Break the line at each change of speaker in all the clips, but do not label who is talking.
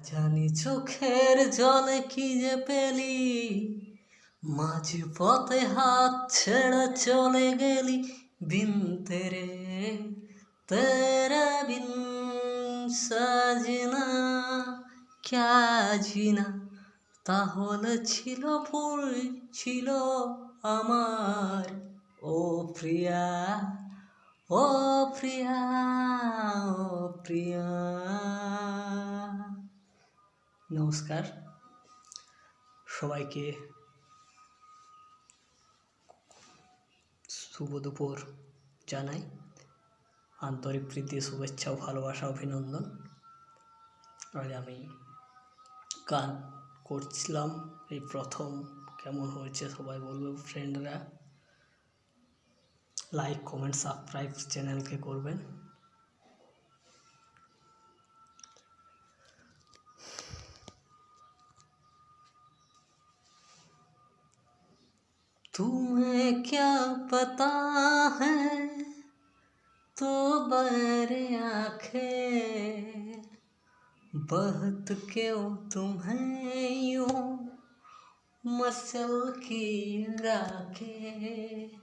জানি চোখের জলে কি যে পেলি, মাঝ পথে হাত ছেড়ে চলে গেলি। বিন তেরে বিন সাজনা ক্যা জিনা। তাহলে ছিল ভুল ছিল আমার, ও প্রিয়া, ও প্রিয়া, ও প্রিয়া। নমস্কার সবাইকে, শুভ দুপুর জানাই। আন্তরিক প্রীতি, শুভেচ্ছা ও ভালোবাসা, অভিনন্দন। আজ আমি গান করছিলাম এই প্রথম। কেমন হয়েছে সবাই বলবে ফ্রেন্ডরা। লাইক, কমেন্ট, সাবস্ক্রাইব চ্যানেলকে করবেন। तुम्हें क्या पता है तो बरे आंखें, बहुत क्यों तुम्हें यूं मसल की राखें।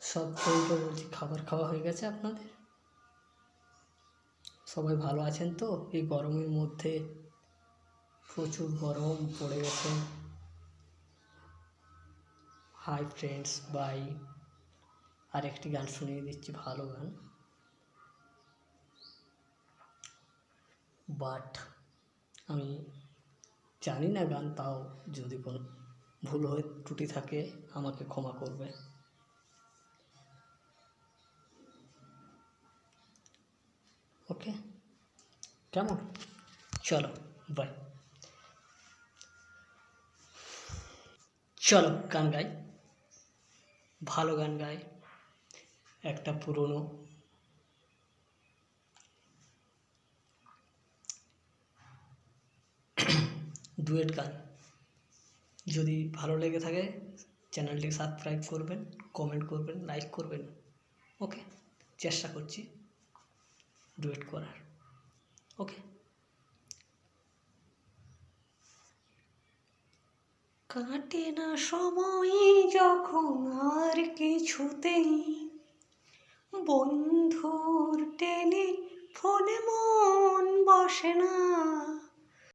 সব বলতে বলছি, খাবার খাওয়া হয়ে গেছে আপনাদের? সবাই ভালো আছেন তো? এই গরমের মধ্যে প্রচুর গরম পড়ে গেছে। Hi friends, by. আর একটি গান শুনিয়ে দিচ্ছি, ভালো গান, বাট আমি জানি না গান, তাও যদি কোনো ভুল হয়ে ত্রুটি থাকে আমাকে ক্ষমা করবে। ওকে, কেমন? চলো, বাই। চলো গান গাই, ভালো গান গাই। একটা পুরনো ডুয়েট গান। যদি ভালো লেগে থাকে চ্যানেলটি সাবস্ক্রাইব করবেন, কমেন্ট করবেন, লাইক করবেন। ওকে, চেষ্টা করছি ডুয়েট করার। ওকে। কাটে না সময় যখন আর কিছুতেই, বন্ধুর টেলিফোনে মন বসে না।